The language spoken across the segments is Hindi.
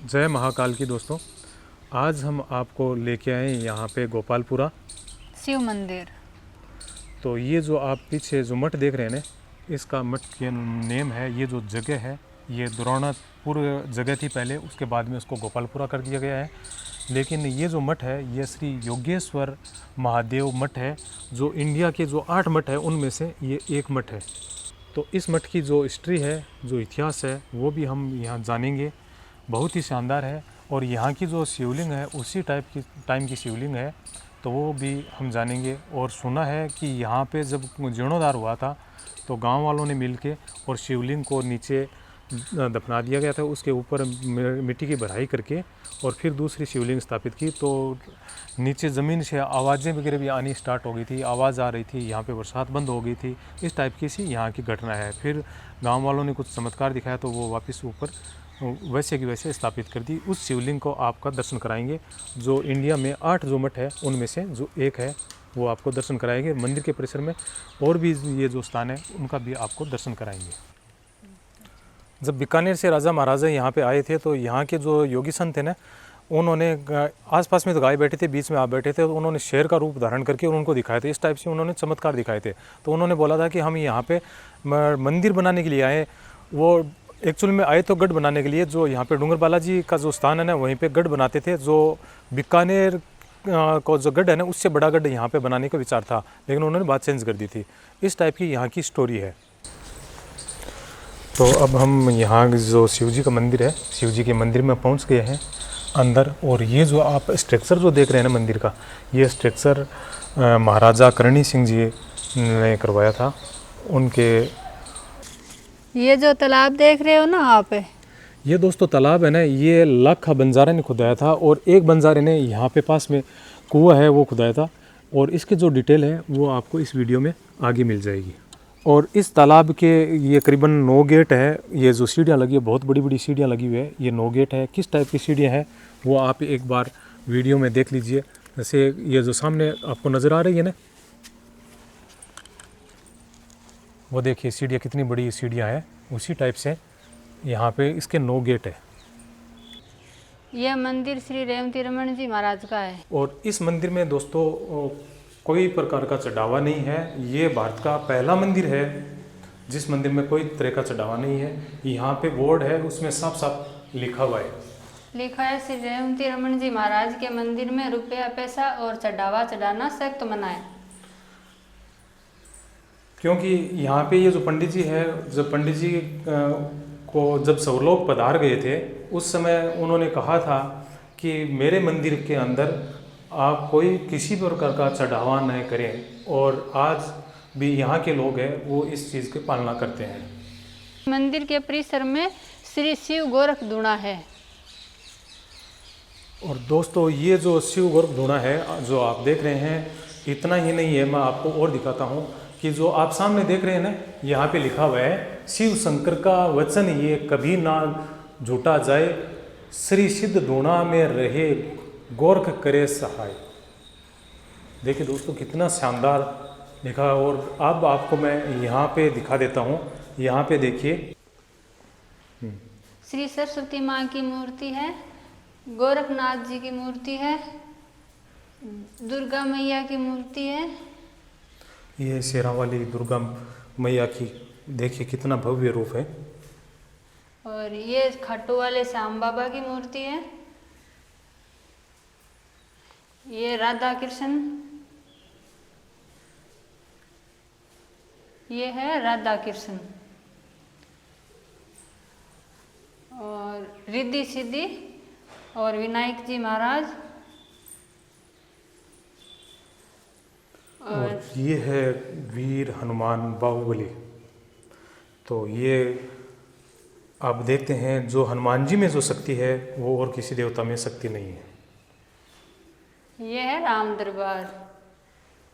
जय महाकाल की दोस्तों। आज हम आपको लेके आए यहाँ पे गोपालपुरा शिव मंदिर। तो ये जो आप पीछे जो मठ देख रहे हैं ना, इसका मठ के नेम है, ये जो जगह है ये द्रोणापुर जगह थी पहले, उसके बाद में उसको गोपालपुरा कर दिया गया है। लेकिन ये जो मठ है ये श्री योगेश्वर महादेव मठ है, जो इंडिया के जो 8 मठ है उनमें से ये एक मठ है। तो इस मठ की जो हिस्ट्री है, जो इतिहास है, वो भी हम यहाँ जानेंगे। बहुत ही शानदार है और यहाँ की जो शिवलिंग है उसी टाइम की शिवलिंग है, तो वो भी हम जानेंगे। और सुना है कि यहाँ पे जब जीर्णोद्धार हुआ था तो गांव वालों ने मिलके और शिवलिंग को नीचे दफना दिया गया था, उसके ऊपर मिट्टी की भराई करके और फिर दूसरी शिवलिंग स्थापित की। तो नीचे ज़मीन से आवाज़ें वगैरह भी आनी स्टार्ट हो गई थी, आवाज़ आ रही थी, यहाँ पे बरसात बंद हो गई थी। इस टाइप की सी यहाँ की घटना है। फिर गांव वालों ने कुछ चमत्कार दिखाया तो वो वापस ऊपर वैसे की वैसे स्थापित कर दी। उस शिवलिंग को आपका दर्शन कराएंगे, जो इंडिया में 8 जो मठ है उनमें से जो एक है, वो आपको दर्शन कराएंगे। मंदिर के परिसर में और भी ये जो स्थान है उनका भी आपको दर्शन कराएंगे। जब बीकानेर से राजा महाराजा यहाँ पे आए थे तो यहाँ के जो योगी संत थे ना, उन्होंने आसपास में तो गाय बैठे थे, बीच में आप बैठे थे, तो उन्होंने शेर का रूप धारण करके उनको दिखाए थे। इस टाइप से उन्होंने चमत्कार दिखाए थे। तो उन्होंने बोला था कि हम यहाँ पे मंदिर बनाने के लिए आए। वो एक्चुअल में आए तो गढ़ बनाने के लिए, जो यहाँ पे डूंगर बालाजी का जो स्थान है ना, वहीं पे गढ़ बनाते थे। जो बीकानेर को जो गढ़ है ना, उससे बड़ा गढ़ यहाँ पे बनाने का विचार था, लेकिन उन्होंने बात चेंज कर दी थी। इस टाइप की यहाँ की स्टोरी है। तो अब हम यहाँ जो शिव जी का मंदिर है, शिव जी के मंदिर में पहुँच गए हैं अंदर। और ये जो आप स्ट्रक्चर जो देख रहे हैं ना मंदिर का, ये स्ट्रक्चर महाराजा करणी सिंह जी ने करवाया था। उनके ये जो तालाब देख रहे हो ना आप, ये दोस्तों तालाब है ना, ये लाखा बंजारे ने खुदाया था और एक बंजारे ने यहाँ पे पास में कुआं है वो खुदाया था। और इसके जो डिटेल है वो आपको इस वीडियो में आगे मिल जाएगी। और इस तालाब के ये करीबन 9 गेट है। ये जो सीढ़ियाँ लगी है, बहुत बड़ी बड़ी सीढ़ियाँ लगी हुई है, ये 9 गेट है। किस टाइप की सीढ़ियाँ हैं वो आप एक बार वीडियो में देख लीजिए। जैसे ये जो सामने आपको नज़र आ रही है ना, वो देखिए सीढ़ियाँ कितनी बड़ी सीढ़ियाँ हैं। उसी टाइप से यहाँ पे इसके 9 गेट है। यह मंदिर श्री रेवती रमन जी महाराज का है। और इस मंदिर में दोस्तों कोई प्रकार का चढ़ावा नहीं है। ये भारत का पहला मंदिर है जिस मंदिर में कोई तरह का चढ़ावा नहीं है। यहाँ पे बोर्ड है, उसमें साफ साफ लिखा हुआ है, श्री रेवती रमन जी महाराज के मंदिर में रुपया पैसा और चढ़ावा चढ़ाना सख्त मना है। क्योंकि यहाँ पे ये जो पंडित जी है, जब पंडित जी को जब सवलोक पधार गए थे उस समय उन्होंने कहा था कि मेरे मंदिर के अंदर आप कोई किसी प्रकार का चढ़ावा नहीं करें। और आज भी यहाँ के लोग हैं वो इस चीज़ की पालना करते हैं। मंदिर के परिसर में श्री शिव गोरख धुना है। और दोस्तों ये जो शिव गोरख धुना है जो आप देख रहे हैं, इतना ही नहीं है, मैं आपको और दिखाता हूँ कि जो आप सामने देख रहे हैं ना, यहाँ पे लिखा हुआ है शिव शंकर का वचन ये कभी ना झूठा जाए, श्री सिद्ध धुना में रहे गोरख करे सहाय। देखिए दोस्तों कितना शानदार लिखा है। और अब आपको मैं यहाँ पे दिखा देता हूँ। यहाँ पे देखिए श्री सरस्वती माँ की मूर्ति है, गोरखनाथ जी की मूर्ति है, दुर्गा मैया की मूर्ति है। ये शेरा वाली दुर्गा मैया की देखिए कितना भव्य रूप है। और ये खट्टू वाले श्याम बाबा की मूर्ति है। ये राधा कृष्ण, ये है राधा कृष्ण। और रिद्धि सिद्धि और विनायक जी महाराज। और ये है वीर हनुमान बाहुबली। तो ये आप देखते हैं जो हनुमान जी में जो शक्ति है वो और किसी देवता में शक्ति नहीं है। ये है राम दरबार।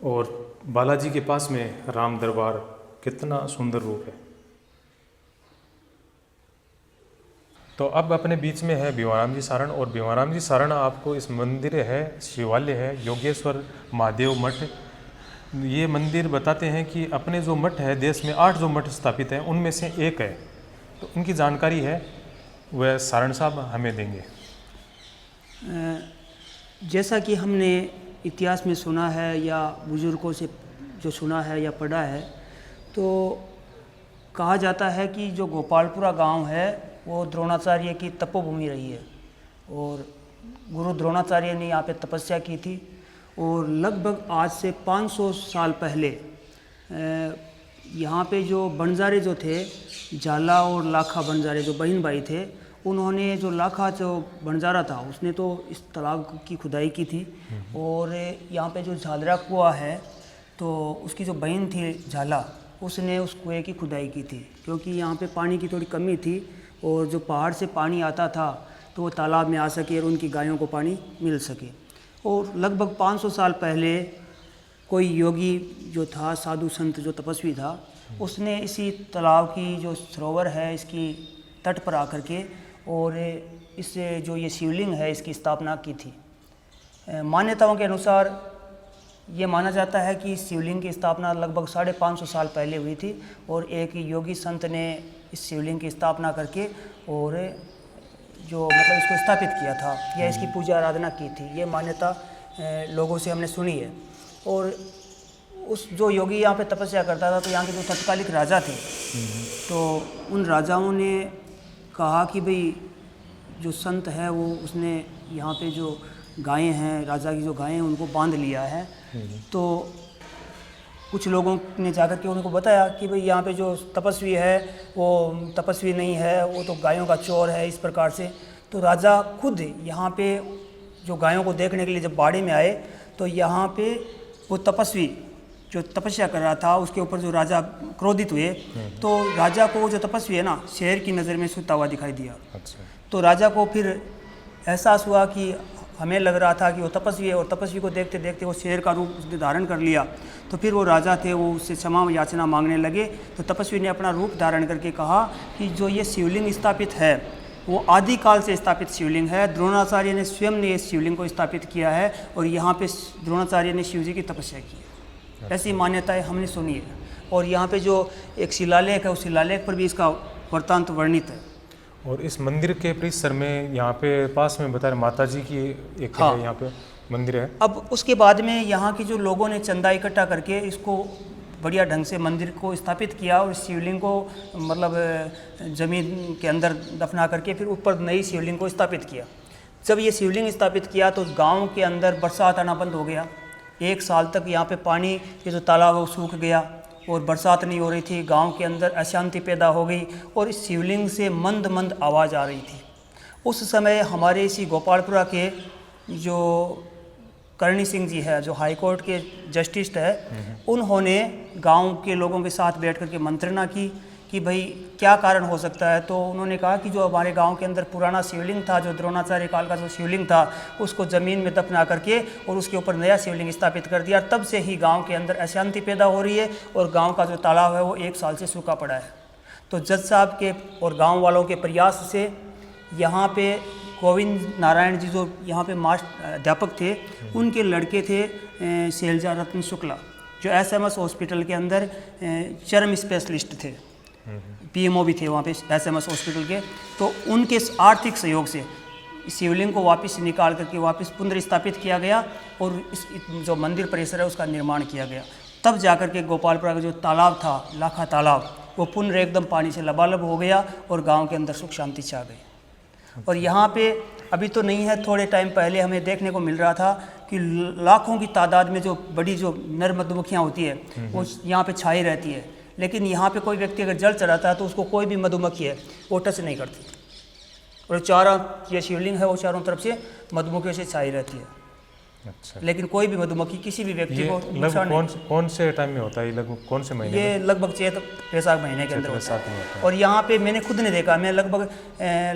और बालाजी के पास में राम दरबार, कितना सुंदर रूप है। तो अब अपने बीच में है भीमाराम जी सारण। और भीमाराम जी सारण आपको इस मंदिर है, शिवालय है, योगेश्वर महादेव मठ। ये मंदिर बताते हैं कि अपने जो मठ है, देश में 8 जो मठ स्थापित हैं उनमें से एक है। तो इनकी जानकारी है वह सारण साहब हमें देंगे। जैसा कि हमने इतिहास में सुना है या बुज़ुर्गों से जो सुना है या पढ़ा है, तो कहा जाता है कि जो गोपालपुरा गांव है वो द्रोणाचार्य की तपोभूमि रही है और गुरु द्रोणाचार्य ने यहाँ पे तपस्या की थी। और लगभग आज से 500 साल पहले यहाँ पे जो बंजारे जो थे, झाला और लाखा बंजारे जो बहन भाई थे, उन्होंने जो लाखा जो बंजारा था उसने तो इस तालाब की खुदाई की थी। और यहाँ पे जो झालरा कुआं है तो उसकी जो बहन थी झाला, उसने उस कुएं की खुदाई की थी, क्योंकि यहाँ पे पानी की थोड़ी कमी थी और जो पहाड़ से पानी आता था तो वो तालाब में आ सके और उनकी गायों को पानी मिल सके। और लगभग 500 साल पहले कोई योगी जो था, साधु संत जो तपस्वी था, उसने इसी तालाब की जो सरोवर है इसकी तट पर आकर के और इससे जो ये शिवलिंग है इसकी स्थापना की थी। मान्यताओं के अनुसार ये माना जाता है कि शिवलिंग की स्थापना लगभग 550 साल पहले हुई थी और एक योगी संत ने इस शिवलिंग की स्थापना करके और जो मतलब इसको स्थापित किया था या इसकी पूजा आराधना की थी। ये मान्यता लोगों से हमने सुनी है। और उस जो योगी यहाँ पे तपस्या करता था तो यहाँ के जो तत्कालिक राजा थे, तो उन राजाओं ने कहा कि भाई जो संत है वो उसने यहाँ पे जो गायें हैं, राजा की जो गायें हैं उनको बांध लिया है। तो कुछ लोगों ने जाकर के उनको बताया कि भाई यहाँ पे जो तपस्वी है वो तपस्वी नहीं है, वो तो गायों का चोर है, इस प्रकार से। तो राजा खुद यहाँ पे जो गायों को देखने के लिए जब बाड़े में आए तो यहाँ पे वो तपस्वी जो तपस्या कर रहा था उसके ऊपर जो राजा क्रोधित हुए, तो राजा को जो तपस्वी है ना शेर की नज़र में सोता हुआ दिखाई दिया। अच्छा। तो राजा को फिर एहसास हुआ कि हमें लग रहा था कि वो तपस्वी है और तपस्वी को देखते देखते वो शेर का रूप उसने धारण कर लिया। तो फिर वो राजा थे वो उससे क्षमा याचना मांगने लगे। तो तपस्वी ने अपना रूप धारण करके कहा कि जो ये शिवलिंग स्थापित है वो आदिकाल से स्थापित शिवलिंग है, द्रोणाचार्य ने स्वयं ने इस शिवलिंग को स्थापित किया है और यहाँ पे द्रोणाचार्य ने शिव जी की तपस्या की है। ऐसी मान्यताएं हमने सुनी है। और यहाँ पे जो एक शिलालेख है उस शिलालेख पर भी इसका वृत्तांत वर्णित है। और इस मंदिर के परिसर में यहाँ पे पास में बता रहे माता जी की एक हाँ। है, यहाँ पे मंदिर है। अब उसके बाद में यहाँ के जो लोगों ने चंदा इकट्ठा करके इसको बढ़िया ढंग से मंदिर को स्थापित किया और शिवलिंग को मतलब ज़मीन के अंदर दफना करके फिर ऊपर नई शिवलिंग को स्थापित किया। जब ये शिवलिंग स्थापित किया तो गांव के अंदर बरसात आना बंद हो गया। 1 साल तक यहाँ पे पानी ये जो तालाब है वो सूख गया और बरसात नहीं हो रही थी। गांव के अंदर अशांति पैदा हो गई और इस शिवलिंग से मंद मंद आवाज़ आ रही थी। उस समय हमारे इसी गोपालपुरा के जो करणी सिंह जी है, जो हाई कोर्ट के जस्टिस है, उन्होंने गांव के लोगों के साथ बैठ कर के मंत्रणा की कि भाई क्या कारण हो सकता है। तो उन्होंने कहा कि जो हमारे गांव के अंदर पुराना शिवलिंग था, जो द्रोणाचार्य काल का जो शिवलिंग था, उसको ज़मीन में दफना करके और उसके ऊपर नया शिवलिंग स्थापित कर दिया। तब से ही गांव के अंदर अशांति पैदा हो रही है और गांव का जो तालाब है वो 1 साल से सूखा पड़ा है। तो जज साहब के और गाँव वालों के प्रयास से यहाँ पे गोविंद नारायण जी जो यहाँ पे मास्टर अध्यापक थे, उनके लड़के थे शैलजा रत्न शुक्ला, जो SMS हॉस्पिटल के अंदर चर्म स्पेशलिस्ट थे, PMO भी थे वहाँ पे SMS हॉस्पिटल के। तो उनके आर्थिक सहयोग से शिवलिंग को वापस निकाल करके वापस पुनर्स्थापित किया गया और इस जो मंदिर परिसर है उसका निर्माण किया गया। तब जाकर के गोपालपुरा का जो तालाब था, लाखा तालाब, वो पुनः एकदम पानी से लबालब हो गया और गाँव के अंदर सुख शांति छा गई। और यहाँ पे अभी तो नहीं है, थोड़े टाइम पहले हमें देखने को मिल रहा था कि लाखों की तादाद में जो बड़ी जो नर मधुमक्खियाँ होती है वो यहाँ पे छाई रहती है। लेकिन यहाँ पे कोई व्यक्ति अगर जल चढ़ाता है तो उसको कोई भी मधुमक्खी है वो टच नहीं करती। और चारों ये शिवलिंग है वो चारों तरफ से मधुमक्खियों से छाई रहती है। अच्छा। लेकिन कोई भी मधुमक्खी किसी भी व्यक्ति ये को नुकसान लगभग कौन से टाइम में होता है? लगभग कौन से महीने ये लगभग चैत वैसाख महीने के अंदर होता साथ में होता है। है। और यहाँ पे मैंने खुद ने देखा, मैं लगभग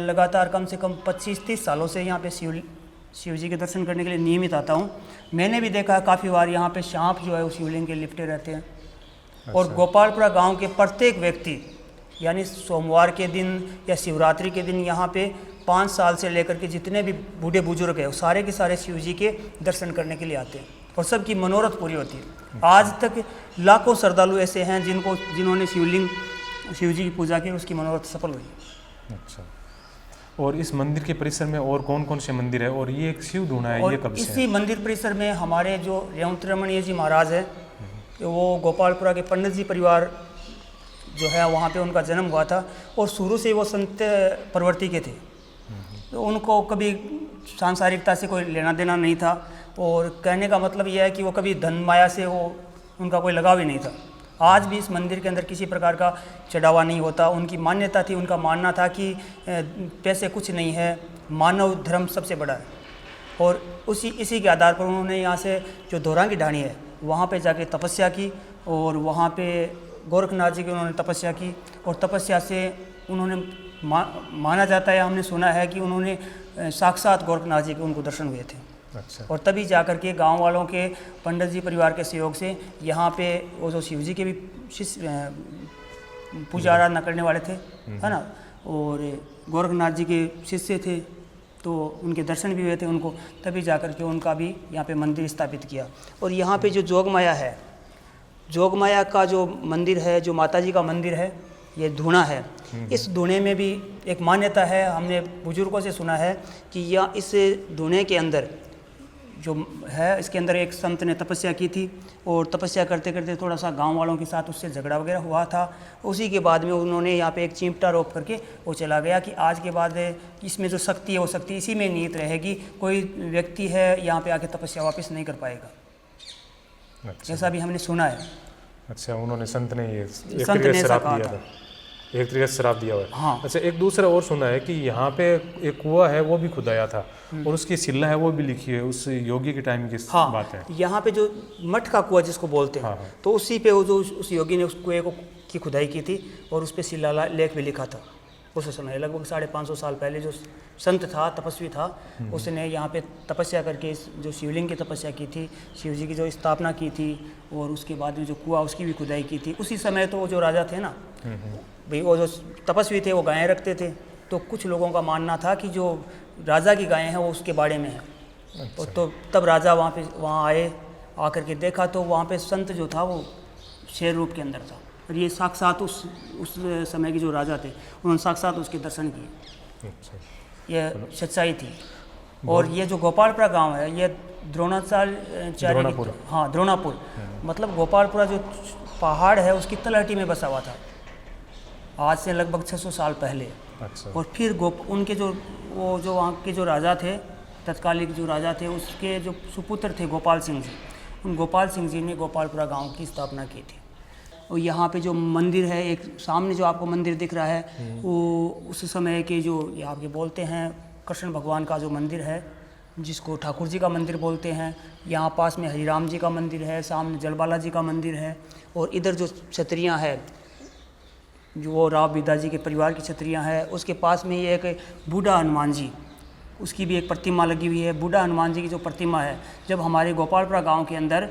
लगातार कम से कम 25-30 सालों से यहाँ पे शिव जी के दर्शन करने के लिए नियमित आता हूँ। मैंने भी देखा है काफ़ी बार यहाँ पे सांप जो है वो शिवलिंग के लिपटे रहते हैं। और गोपालपुरा गांव के प्रत्येक व्यक्ति यानी सोमवार के दिन या शिवरात्रि के दिन यहाँ पे 5 साल से लेकर के जितने भी बूढ़े बुजुर्ग हैं वो सारे के सारे शिव जी के दर्शन करने के लिए आते हैं और सबकी मनोरथ पूरी होती है। आज तक लाखों श्रद्धालु ऐसे हैं जिन्होंने शिव जी की पूजा की, उसकी मनोरथ सफल हुई। अच्छा। और इस मंदिर के परिसर में और कौन कौन से मंदिर है, और ये एक शिव धूना है, और ये कब से इसी है? मंदिर परिसर में हमारे जो रेवंतरमणीय जी महाराज है, वो गोपालपुरा के पंडित जी परिवार जो है वहाँ पे उनका जन्म हुआ था, और शुरू से वो संत प्रवृत्ति के थे। तो उनको कभी सांसारिकता से कोई लेना देना नहीं था, और कहने का मतलब यह है कि वो कभी धन माया से वो उनका कोई लगाव ही नहीं था। आज भी इस मंदिर के अंदर किसी प्रकार का चढ़ावा नहीं होता। उनकी मान्यता थी, उनका मानना था कि पैसे कुछ नहीं है, मानव धर्म सबसे बड़ा है। और इसी के आधार पर उन्होंने यहाँ से जो धोरा की ढाणी है वहाँ पे जाके तपस्या की, और वहाँ पे गोरखनाथ जी की उन्होंने तपस्या की, और तपस्या से उन्होंने माना जाता है, हमने सुना है कि उन्होंने साक्षात गोरखनाथ जी के उनको दर्शन हुए थे। अच्छा। और तभी जाकर के गांव वालों के पंडित जी परिवार के सहयोग से यहाँ पे वो जो शिव जी के भी शिष्य पूजा आराधना करने वाले थे, है ना, और गोरखनाथ जी के शिष्य थे, तो उनके दर्शन भी हुए थे उनको, तभी जाकर के उनका भी यहाँ पे मंदिर स्थापित किया। और यहाँ पे जो जोगमाया है, जोगमाया का जो मंदिर है, जो माता जी का मंदिर है, ये धूना है। इस धूने में भी एक मान्यता है, हमने बुजुर्गों से सुना है कि यह इस धूने के अंदर जो है, इसके अंदर एक संत ने तपस्या की थी, और तपस्या करते करते थोड़ा सा गांव वालों के साथ उससे झगड़ा वगैरह हुआ था। उसी के बाद में उन्होंने यहाँ पे एक चिमटा रोप करके वो चला गया कि आज के बाद इसमें जो शक्ति है वो शक्ति इसी में निहित रहेगी, कोई व्यक्ति है यहाँ पे आके तपस्या वापस नहीं कर पाएगा। अच्छा। ऐसा भी हमने सुना है। अच्छा, उन्होंने संत ने ये एक संत तरीके ने से ऐसा श्राप कहा दिया था। था, एक तरीके से श्राप दिया हुआ है। हाँ। अच्छा, एक दूसरा और सुना है कि यहाँ पे एक कुआं है वो भी खुदाया था, और उसकी सिल्ला है वो भी लिखी है, उस योगी के टाइम की हाँ, बात है। यहाँ पे जो मठ का कुआं जिसको बोलते हैं, हाँ, हाँ। तो उसी पे वो जो उस योगी ने उस कुएं को की खुदाई की थी, और उस पे शिलालेख भी लिखा था। उस समय लगभग 550 साल पहले जो संत था, तपस्वी था, उसने यहाँ पे तपस्या करके जो शिवलिंग की तपस्या की थी, शिव जी की जो स्थापना की थी, और उसके बाद में जो कुआं उसकी भी खुदाई की थी। उसी समय तो वो जो राजा थे ना भाई, वो जो तपस्वी थे वो गायें रखते थे, तो कुछ लोगों का मानना था कि जो राजा की गायें हैं वो उसके बाड़े में है। अच्छा। और तो तब राजा वहाँ आए, आकर के देखा तो वहाँ पे संत जो था वो शेर रूप के अंदर था, और ये साक्षात उस समय के जो राजा थे उन्होंने साक्षात उसके दर्शन किए। अच्छा। यह सच्चाई थी। और ये जो गोपालपुरा गांव है, ये द्रोणाचार्य, हाँ द्रोणापुर, मतलब गोपालपुरा जो पहाड़ है उसकी तलहटी में बसा हुआ था, आज से लगभग 600 साल पहले। अच्छा। और फिर उनके जो वहाँ के जो राजा थे, तत्कालिक जो राजा थे, उसके जो सुपुत्र थे गोपाल सिंह जी, उन गोपाल सिंह जी ने गोपालपुरा गांव की स्थापना की थी। और यहाँ पे जो मंदिर है, एक सामने जो आपको मंदिर दिख रहा है, वो उस समय के जो यहाँ के बोलते हैं कृष्ण भगवान का जो मंदिर है, जिसको ठाकुर जी का मंदिर बोलते हैं। यहाँ पास में हरिराम जी का मंदिर है, सामने जलबाला जी का मंदिर है, और इधर जो छतरियाँ हैं जो वो राव बिदा जी के परिवार की छतरियाँ हैं, उसके पास में ही एक बूढ़ा हनुमान जी, उसकी भी एक प्रतिमा लगी हुई है। बूढ़ा हनुमान जी की जो प्रतिमा है, जब हमारे गोपालपुरा गांव के अंदर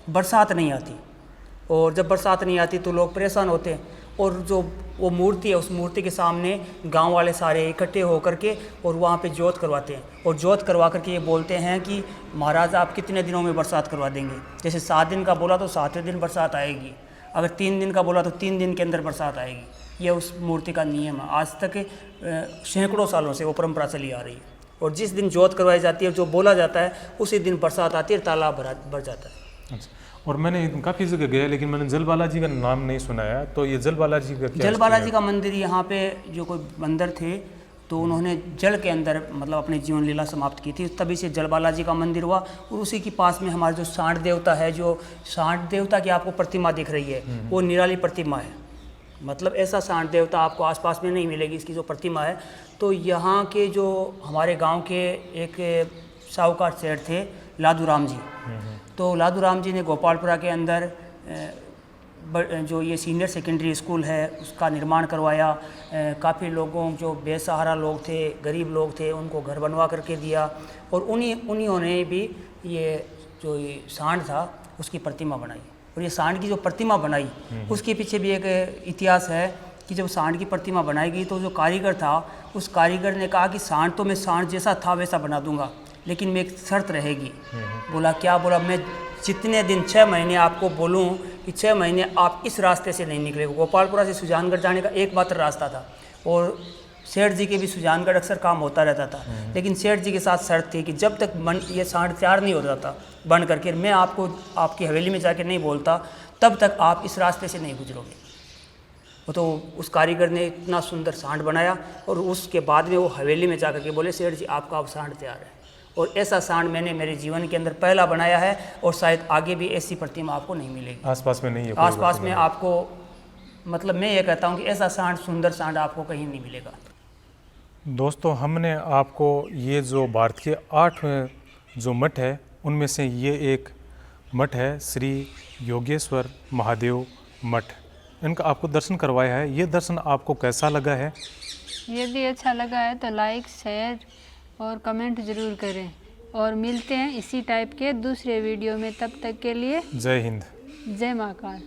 बरसात नहीं आती, और जब बरसात नहीं आती तो लोग परेशान होते हैं, और जो वो मूर्ति है, उस मूर्ति के सामने गांव वाले सारे इकट्ठे होकर के और वहाँ पे जोत करवाते हैं, और जोत करवा करके ये बोलते हैं कि महाराज आप कितने दिनों में बरसात करवा देंगे। जैसे 7 दिन का बोला तो 7वें दिन बरसात आएगी, अगर 3 दिन का बोला तो 3 दिन के अंदर बरसात आएगी। ये उस मूर्ति का नियम है, आज तक सैकड़ों सालों से वो परंपरा चली आ रही है। और जिस दिन जोत करवाई जाती है, जो बोला जाता है, उसी दिन बरसात आती है, तालाब भर जाता है। अच्छा। और मैंने काफ़ी जगह गया, लेकिन मैंने जल बालाजी का नाम नहीं सुना है, तो ये जल बालाजी का क्या? जल बालाजी का मंदिर, यहाँ पे जो कोई बंदर थे तो उन्होंने जल के अंदर मतलब अपनी जीवन लीला समाप्त की थी, तभी से जल बालाजी का मंदिर हुआ। और उसी के पास में हमारे जो सांड देवता है, जो सांड देवता की आपको प्रतिमा दिख रही है, वो निराली प्रतिमा है। मतलब ऐसा सांड देवता आपको आसपास में नहीं मिलेगी, इसकी जो प्रतिमा है। तो यहाँ के जो हमारे गांव के एक साहूकार सेठ थे लादू राम जी, तो लादू राम जी ने गोपालपुरा के अंदर जो ये सीनियर सेकेंडरी स्कूल है उसका निर्माण करवाया। काफ़ी लोगों जो बेसहारा लोग थे, गरीब लोग थे, उनको घर बनवा करके दिया। और उन्हीं ने भी ये जो ये सांड था उसकी प्रतिमा बनाई। और ये सांड की जो प्रतिमा बनाई उसके पीछे भी एक इतिहास है कि जब सांड की प्रतिमा बनाई गई तो जो कारीगर था, उस कारीगर ने कहा कि सांड तो मैं सांड जैसा था वैसा बना दूंगा, लेकिन मैं एक शर्त रहेगी। बोला क्या? बोला मैं जितने दिन 6 महीने आपको बोलूं कि 6 महीने आप इस रास्ते से नहीं निकले। गोपालपुरा से सुजानगढ़ जाने का एकमात्र रास्ता था और सेठ जी के भी सुजानगढ़ अक्सर काम होता रहता था, लेकिन सेठ जी के साथ शर्त थी कि जब तक ये सांड तैयार नहीं हो जाता बन करके, मैं आपको आपकी हवेली में जाके नहीं बोलता, तब तक आप इस रास्ते से नहीं गुजरोगे। वो तो उस कारीगर ने इतना सुंदर सांड बनाया और उसके बाद में वो हवेली में जा के बोले, सेठ जी आपका अब सांड तैयार है। और ऐसा सांड मैंने मेरे जीवन के अंदर पहला बनाया है और शायद आगे भी ऐसी प्रतिमा आपको नहीं मिलेगी। आसपास में नहीं है कोई आसपास में प्रतिमा। आपको, मतलब मैं ये कहता हूँ कि ऐसा सांड, सुंदर सांड आपको कहीं नहीं मिलेगा। दोस्तों, हमने आपको ये जो भारत के 8 जो मठ है उनमें से ये एक मठ है श्री योगेश्वर महादेव मठ, इनका आपको दर्शन करवाया है। ये दर्शन आपको कैसा लगा है? यदि अच्छा लगा है तो लाइक, शेयर और कमेंट ज़रूर करें, और मिलते हैं इसी टाइप के दूसरे वीडियो में। तब तक के लिए जय हिंद, जय महाकाल।